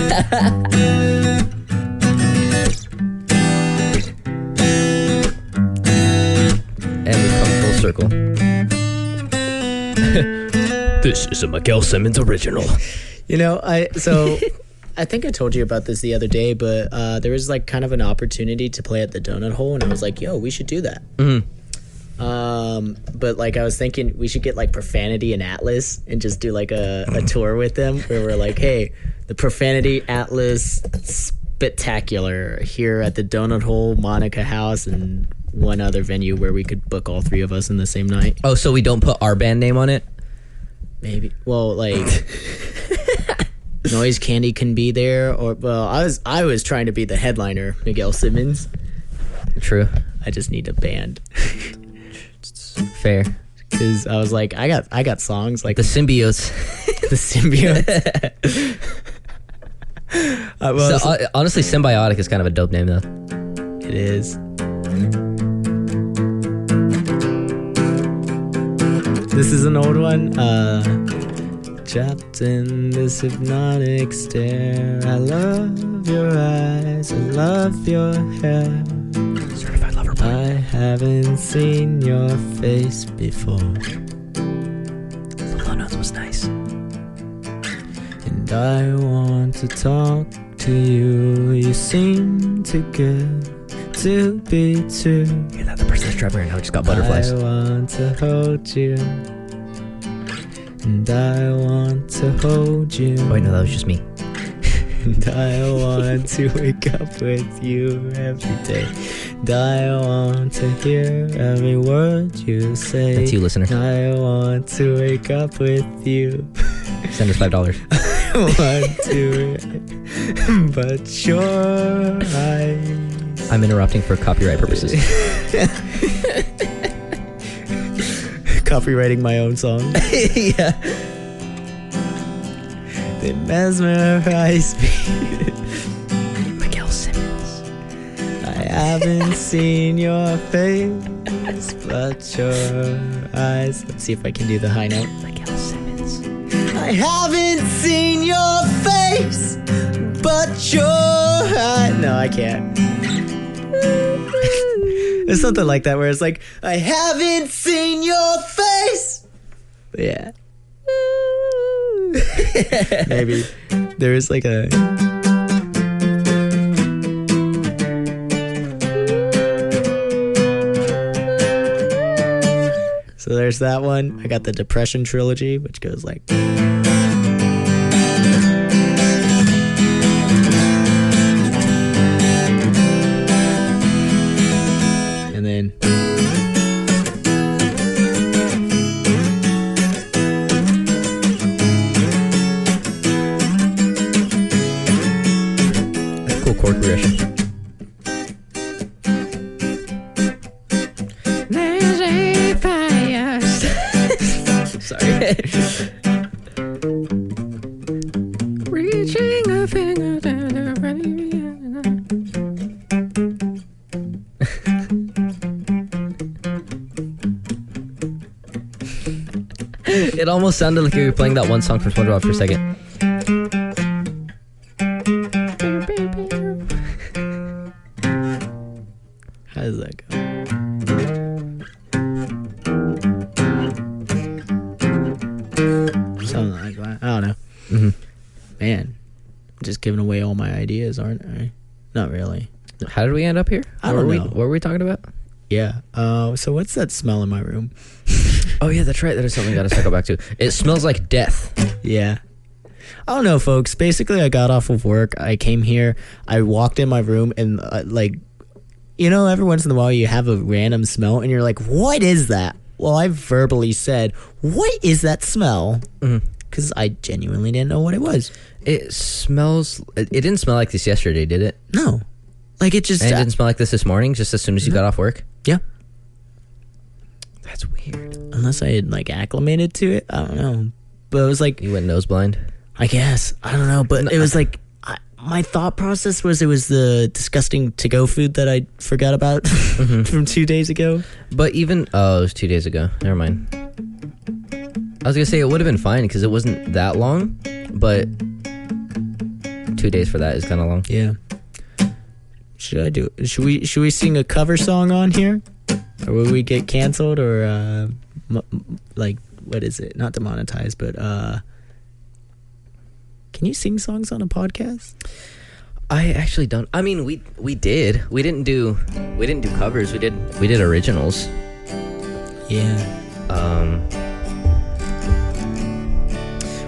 And we've come full circle. This is a Miguel Simmons original. You know, I think I told you about this the other day, but there was like kind of an opportunity to play at the donut hole, and I was like, yo, we should do that. But like I was thinking we should get like Profanity and Atlas and just do like a tour with them where we're like, hey, the Profanity Atlas Spectacular here at the Donut Hole, Monica House, and one other venue where we could book all three of us in the same night. Oh, so we don't put our band name on it? Maybe. Well, like Noise Candy can be there, or well, I was trying to be the headliner, Miguel Simmons. True. I just need a band. Fair. Because I was like, I got songs like The Symbiotes. the Symbiote. Honestly, Symbiotic is kind of a dope name, though. It is. This is an old one. Trapped in this hypnotic stare. I love your eyes. I love your hair. Certified lover boy. I haven't seen your face before. The low notes was nice. And I want to talk to you. You seem too good to be true. Hear that? The person that's driving right now just got butterflies. I want to hold you. And I want to hold you. Oh, wait, no, that was just me. And I want to wake up with you every day. And I want to hear every word you say. That's you, listener. I want to wake up with you. Send us $5. I want to, but your eyes. I'm interrupting for copyright purposes. Copywriting my own song. Yeah. They mesmerize me. Miguel Simmons. I haven't seen your face, but your eyes. Let's see if I can do the high note. Miguel Simmons. I haven't seen your face, but your eyes. No, I can't. There's something like that where it's like, I haven't seen your face. Yeah. Maybe there is like a. So there's that one. I got the Depression trilogy, which goes like. And then. Cool chord progression. There's a fire. Sorry. Reaching a finger down the It almost sounded like you were playing that one song from SpongeBob for a second. How does that go? Something like that. I don't know. Mm-hmm. Man, I'm just giving away all my ideas, aren't I? Not really. How did we end up here? I don't know. What were we talking about? Yeah. So what's that smell in my room? Oh, yeah, that's right. That is something I got to circle back to. It smells like death. Yeah. I don't know, folks. Basically, I got off of work. I came here. I walked in my room and like, you know, every once in a while you have a random smell and you're like, what is that? Well, I verbally said, what is that smell? Because I genuinely didn't know what it was. It smells... It didn't smell like this yesterday, did it? No. Like it just... And it didn't smell like this morning, just as soon as you got off work? Yeah. That's weird. Unless I had like acclimated to it. I don't know. But it was like... You went nose blind? I guess. I don't know. But it was like... my thought process was it was the disgusting to-go food that I forgot about from 2 days ago. But even... Oh, it was 2 days ago. Never mind. I was going to say it would have been fine because it wasn't that long, but 2 days for that is kind of long. Yeah. Should I do it? Should we sing a cover song on here? Or will we get canceled or like what is it? Not demonetized, but can you sing songs on a podcast? I actually don't. I mean, we did. We didn't do covers. We did originals. Yeah.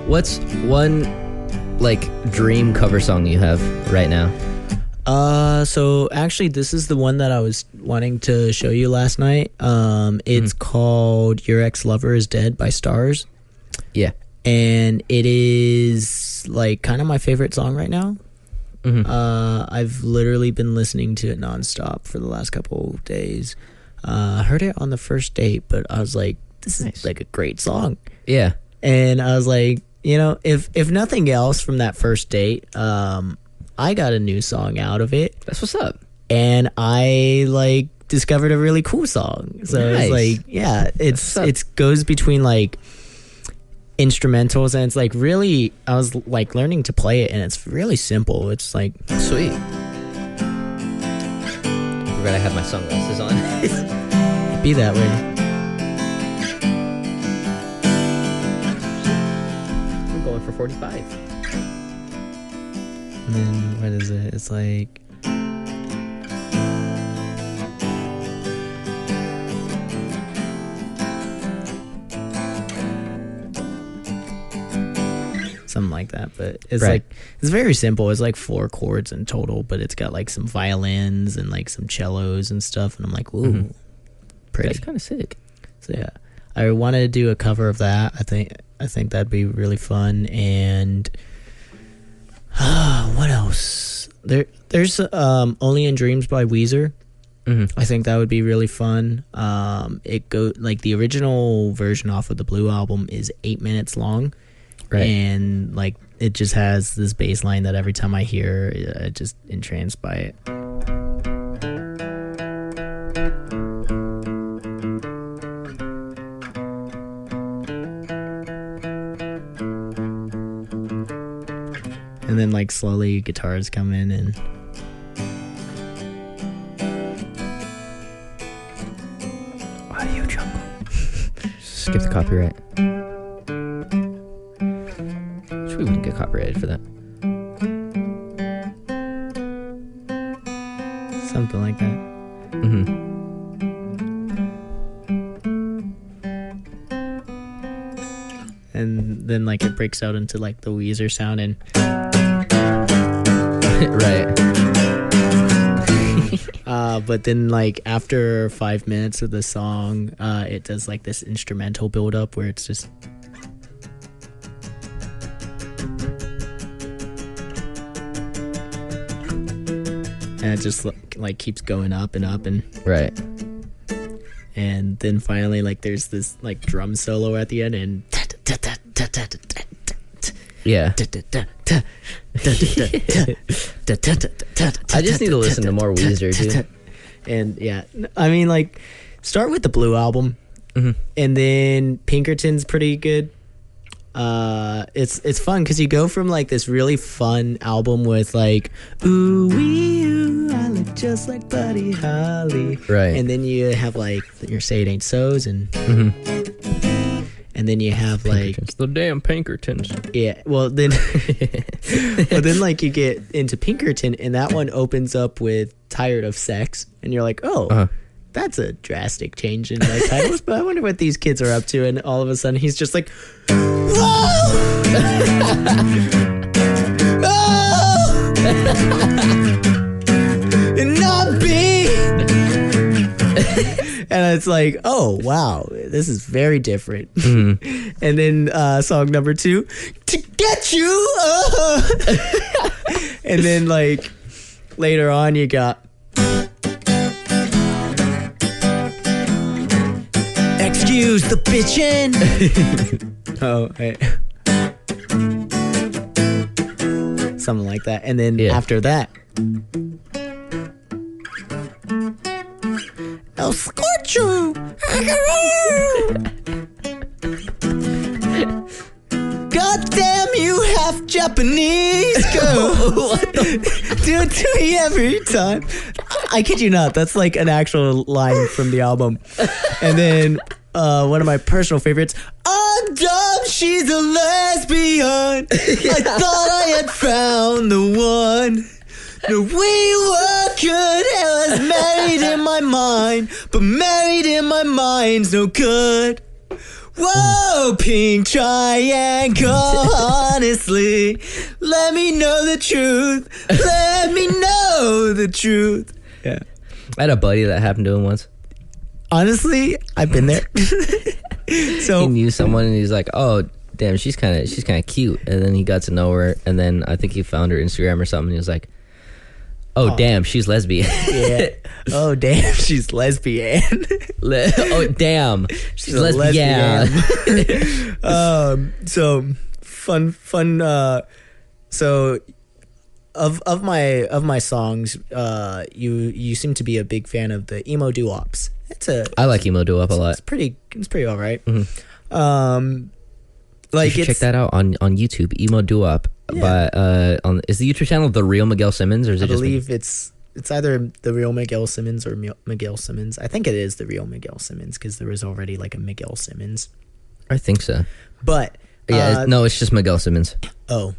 What's one like dream cover song you have right now? So actually this is the one that I was wanting to show you last night. It's called Your Ex-Lover Is Dead by Stars. Yeah. And it is like kind of my favorite song right now. I've literally been listening to it nonstop for the last couple of days. Heard it on the first date, but I was like, this is like a great song. Yeah. And I was like, you know, if nothing else from that first date, I got a new song out of it. That's what's up. And I like discovered a really cool song. So it's like, yeah, it goes between like instrumentals, and it's like really, I was like learning to play it, and it's really simple. It's like sweet. Forgot I have my sunglasses on. be that way. I'm going for 45. And then what is it? It's like something like that, but it's like it's very simple. It's like 4 chords in total, but it's got like some violins and like some cellos and stuff, and I'm like, ooh, pretty. That's kind of sick. So yeah, I wanted to do a cover of that. I think that'd be really fun. And what else? There's Only in Dreams by Weezer. I think that would be really fun. It go like the original version off of the Blue album is 8 minutes long. Right. And like it just has this bass line that every time I hear, I just entranced by it. And then like slowly guitars come in and Audio Jungle. Skip the copyright. We wouldn't get copyrighted for that. something like that. And then like it breaks out into like the Weezer sound and right. But then like after 5 minutes of the song, it does like this instrumental build up where it's just and it just like keeps going up and up and right. And then finally like there's this like drum solo at the end and yeah. I just need to listen to more Weezer, dude. And yeah, I mean like start with the Blue album, and then Pinkerton's pretty good. It's fun because you go from like this really fun album with like ooh wee ooh, I look just like Buddy Holly, right? And then you have like your Say It Ain't So's and and then you have like the damn Pinkertons. Yeah, well then like you get into Pinkerton and that one opens up with Tired of Sex and you're like, oh, that's a drastic change in like titles, but I wonder what these kids are up to. And all of a sudden he's just like, whoa! And not be. And it's like, oh wow, this is very different. And then song number 2, To Get You. And then like later on you got Excuse the bitchin'. Oh, hey. Something like that. And then after that, I'll scorch you. God damn you half Japanese girl. Do it to me every time. I kid you not, that's like an actual line from the album. And then one of my personal favorites, I I'm dumb, she's a lesbian. I thought I had found the one. No, we were good, it was married in my mind, but married in my mind's no good. Whoa, pink triangle, honestly, let me know the truth. Let me know the truth. Yeah. I had a buddy that happened to him once. Honestly, I've been there. He So knew someone and he's like, oh, damn, she's kind of cute. And then he got to know her. And then I think he found her Instagram or something. And he was like, oh, damn, she's lesbian. yeah. Oh damn, she's lesbian. Oh, damn, she's a lesbian. So fun. So of my songs, you seem to be a big fan of the emo doo-wops. I like emo doo-wop a lot. It's pretty all right. You Like should check that out on YouTube. Emo doo-wop. Yeah. By is the YouTube channel The Real Miguel Simmons, or is it I just believe it's either the real Miguel Simmons or Miguel Simmons. I think it is the real Miguel Simmons because there was already like a Miguel Simmons. I think so. But Yeah, no, it's just Miguel Simmons. oh,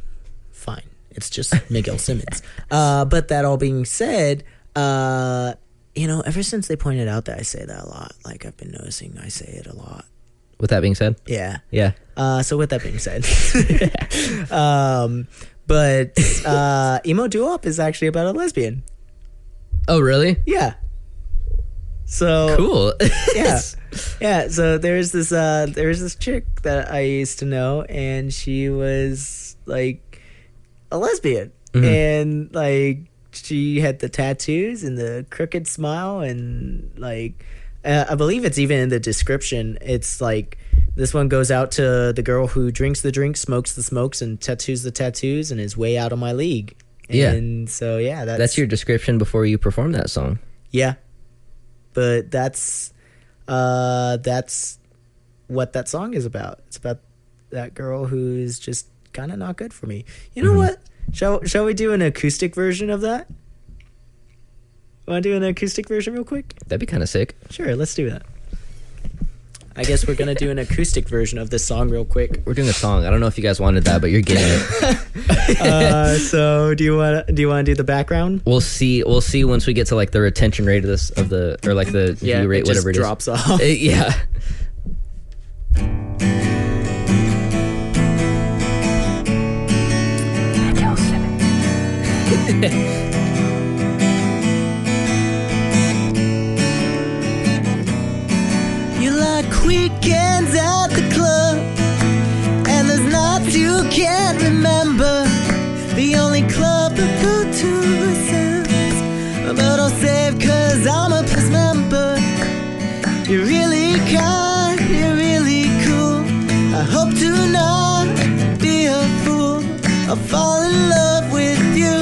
fine. It's just Miguel Simmons. But that all being said, ever since they pointed out that I say that a lot, like I've been noticing I say it a lot. With that being said, Yeah. yeah. So with that being said, but emo doo-wop is actually about a lesbian. Oh, really? Yeah. So Cool. yeah. So there's this chick that I used to know, and she was like a lesbian, and like she had the tattoos and the crooked smile, and like I believe it's even in the description. It's like this one goes out to the girl who drinks the drinks, smokes the smokes, and tattoos the tattoos, and is way out of my league. Yeah. And so yeah, That's your description before you perform that song. yeah. But that's what that song is about. It's about that girl who's just kind of not good for me. You know what? Shall we do an acoustic version of that? Want to do an acoustic version real quick? That'd be kind of sick. Sure, let's do that. I guess we're gonna do an acoustic version of this song real quick. We're doing a song. I don't know if you guys wanted that, but you're getting it. So do you want to do the background? We'll see once we get to like the retention rate of this or like the view rate, it just whatever it is. drops off. Yeah. You like weekends at the club, and there's nights you can't remember. The only club I go to is but I'll save 'cause I'm a plus member. You're really kind, you're really cool. I hope to not be a fool. I'll fall in love with you,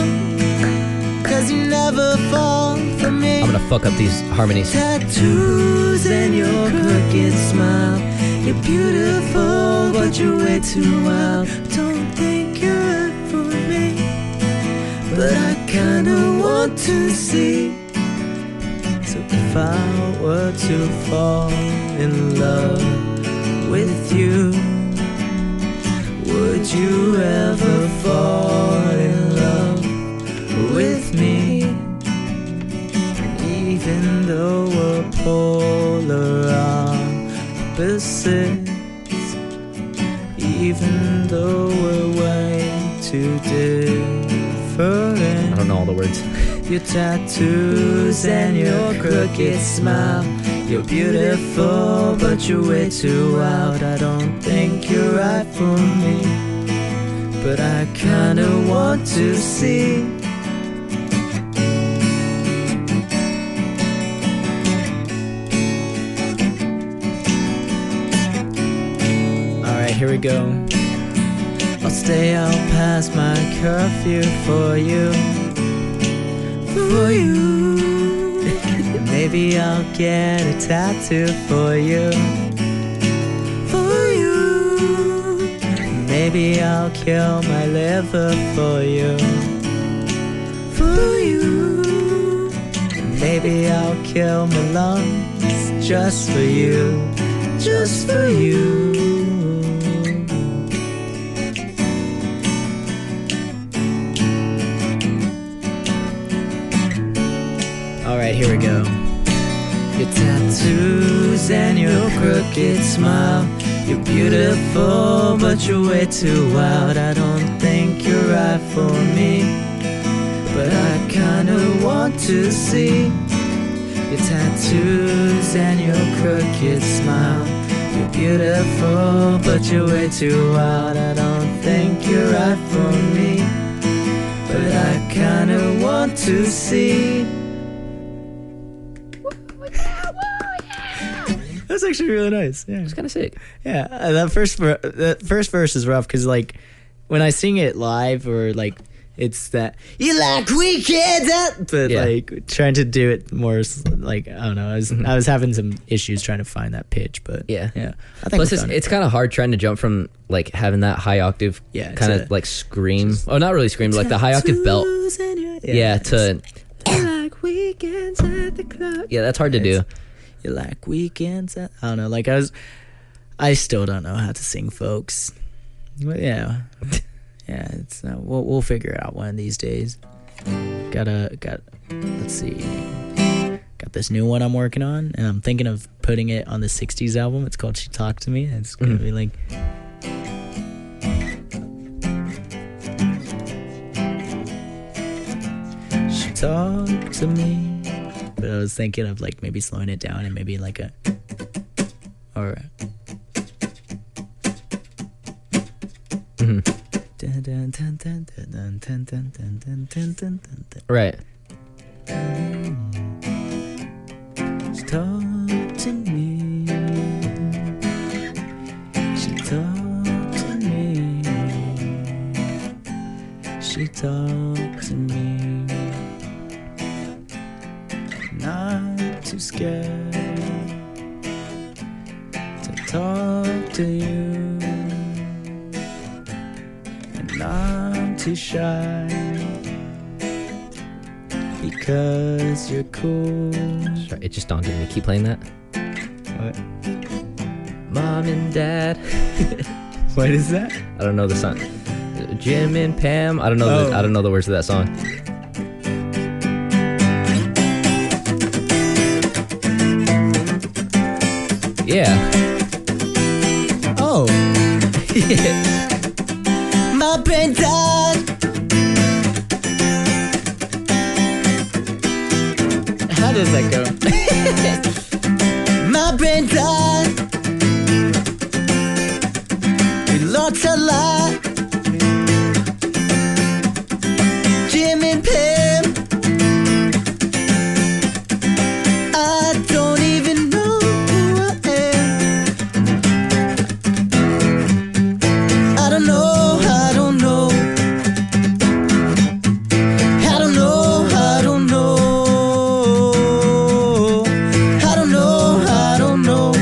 'cause you never fall for me. I'm gonna fuck up these harmonies. Tattoos and your crooked smile. You're beautiful, but you're way too wild. Don't think you're right for me, but I kinda want to see. So if I were to fall in love with you, would you ever fall in love with me? Even though we're polar opposites, even though we're way too different. I don't know all the words. Your tattoos and your crooked smile. You're beautiful, but you're way too wild. I don't think you're right for me, but I kinda want to see. Here we go. I'll stay out past my curfew for you. For you. Maybe I'll get a tattoo for you. For you. Maybe I'll kill my liver for you. For you. Maybe I'll kill my lungs just for you. Just for you. right, here we go. Your tattoos and your crooked smile. You're beautiful, but you're way too wild. I don't think you're right for me, but I kinda want to see your tattoos and your crooked smile. You're beautiful, but you're way too wild. I don't think you're right for me, but I kinda want to see. That's actually really nice. Yeah, It's kind of sick. yeah. That first verse is rough because like when I sing it live or like it's that you like weekends, but Yeah. like trying to do it more like I don't know. I was having some issues trying to find that pitch, but Yeah. I think Plus, we found it. it's kind of hard trying to jump from like having that high octave, Yeah, kind to- of like scream. Oh, not really scream, but like the high octave belt. Tattoos and your- Yeah, to You like weekends at the club. yeah, that's hard to do. You like weekends at, I don't know. Like I still don't know how to sing, folks. But yeah, yeah. It's we'll figure it out one of these days. Got let's see. Got this new one I'm working on, and I'm thinking of putting it on the '60s album. It's called "She Talked to Me." And it's gonna be like. She talked to me. But I was thinking of like maybe slowing it down and maybe like a or Right. She talked to me. She talked to me. She talked to me. Not too scared to talk to you, and I'm too shy because you're cool. Sorry, it just dawned on me. Keep playing that. What? Mom and Dad. What is that? I don't know the song. Jim and Pam. I don't know. I don't know the words of that song. Yeah. Oh. My brain died. How does that go? My brain died. We lost a lot. Jim and Pam. I don't even know who I am. I don't know, I don't know. I don't know, I don't know. I don't know, I don't know.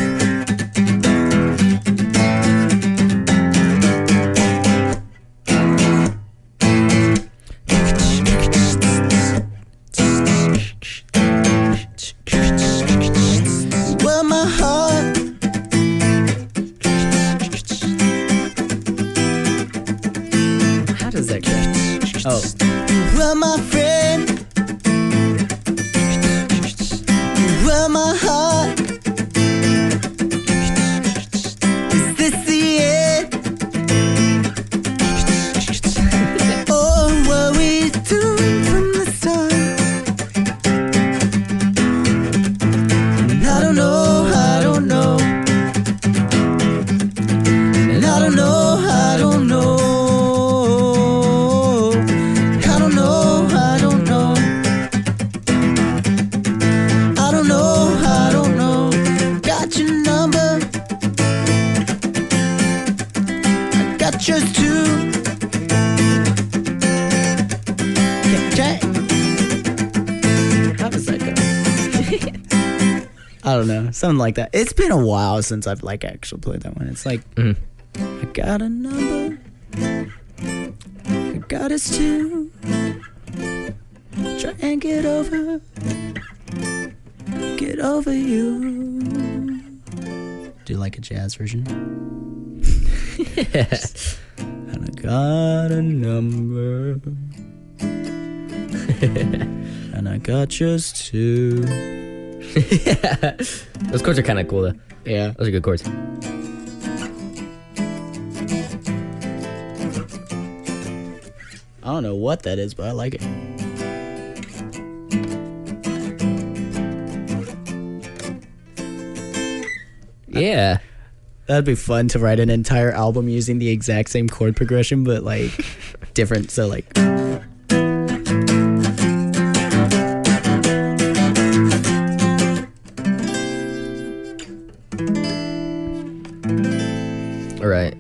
Well, my heart. How does that go? Oh. Well, my friend. Well, my heart. Is this the end? Or were we doomed from the start? And I don't know, I don't know. And I don't know, I don't know. I don't know, I don't know. I don't know, I don't know. Got your number. I got yours too. Check. How does that go? I don't know, something like that. It's been a while since I've like actually played that one. It's like I got a number. I got us too. Try and get over you. Do you like a jazz version? And I got a number. And and I got just two. Yeah. Those chords are kind of cool though. Yeah. Those are good chords. I don't know what that is, but I like it. Yeah. That'd be fun to write an entire album using the exact same chord progression, but like different. So like. All right.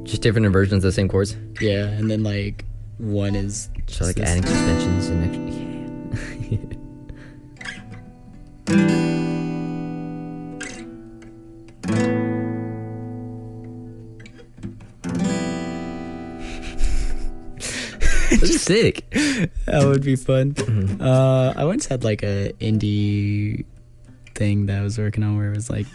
Just different inversions of the same chords. Yeah, and then like one is So like this- adding suspensions and extra. Yeah. This is sick. That would be fun. Mm-hmm. I once had like a indie thing that I was working on where it was like.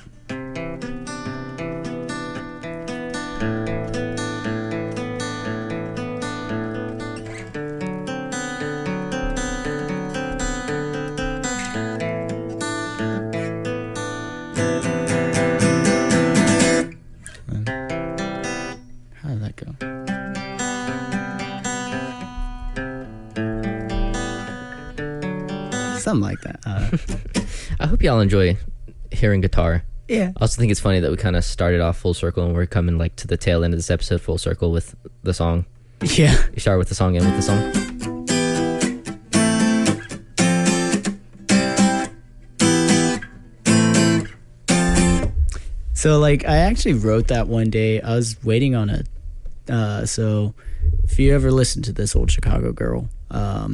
How did that go? Something like that. I hope y'all enjoy hearing guitar. Yeah. I also think it's funny that we kind of started off full circle and we're coming like to the tail end of this episode full circle with the song. Yeah. You start with the song, end with the song. So like I actually wrote that one day. I was waiting on a so if you ever listen to This Old Chicago Girl, I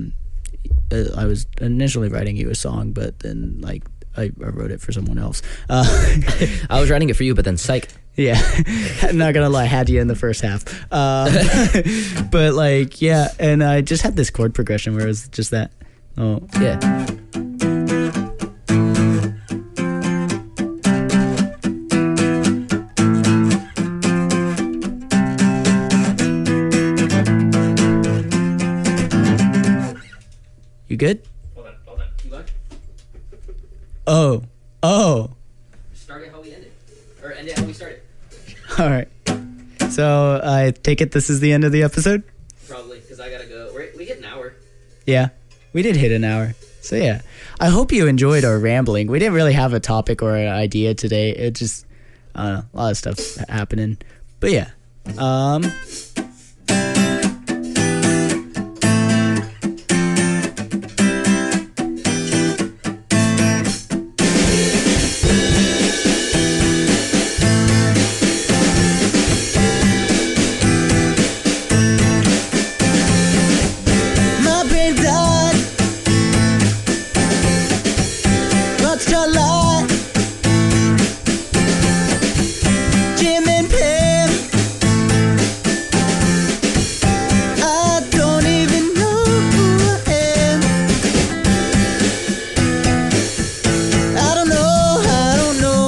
was initially writing you a song, but then like I wrote it for someone else. I was writing it for you, but then psych. Yeah, I'm not gonna lie, had you in the first half. But like, yeah, and I just had this chord progression where it was just that. Oh, Yeah. you good? Hold on. You like? Oh, Start it how we ended. Or end it how we started. all right. So I take it this is the end of the episode? Probably, because I gotta go. We hit an hour. Yeah, we did hit an hour. So yeah, I hope you enjoyed our rambling. We didn't really have a topic or an idea today. It just, I don't know, a lot of stuff happening. But yeah, my brain died. What's your light? Jim and Pam. I don't even know who I am. I don't know. I don't know.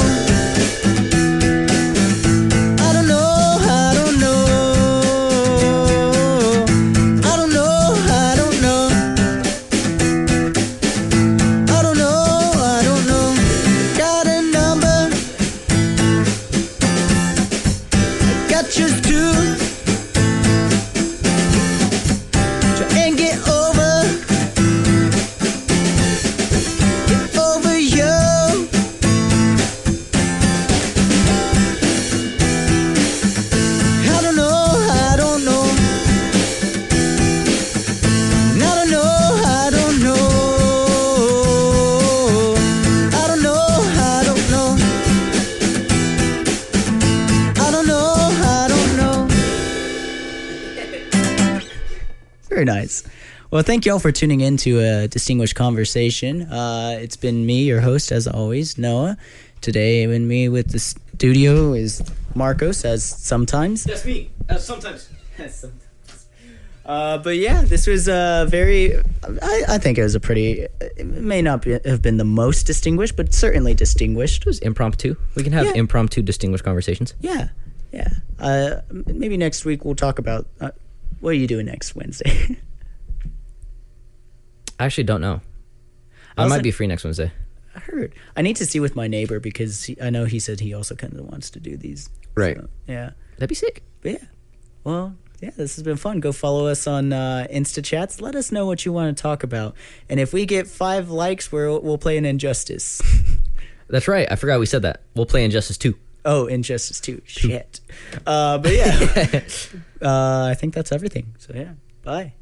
I don't know. I don't know. I don't know. I don't know. I don't know. I don't know. Got a number. I got yours too. Try and get over you. I don't know. I don't know. I don't know. I don't know. I don't know. I don't know. I don't know. I don't know. Very nice. Well, thank you all for tuning in to a distinguished conversation. It's been me, your host, as always, Noah. Today, with me with the studio is Marcos, as sometimes. That's me. Sometimes. But yeah, this was very. I think it was a pretty. It may not have been the most distinguished, but certainly distinguished. It was impromptu. We can have Yeah. impromptu distinguished conversations. Yeah, yeah. Maybe next week we'll talk about what are you doing next Wednesday. I actually don't know. I Also- might be free next Wednesday. I heard. I need to see with my neighbor because I know he said he also kind of wants to do these. Right. So, yeah. That'd be sick. But yeah. Well, yeah, this has been fun. Go follow us on Insta chats. Let us know what you want to talk about. And if we get 5 likes, we'll play an Injustice. That's right. I forgot we said that. We'll play Injustice 2. Oh, Injustice 2. Shit. But yeah. I think that's everything. So yeah. Bye.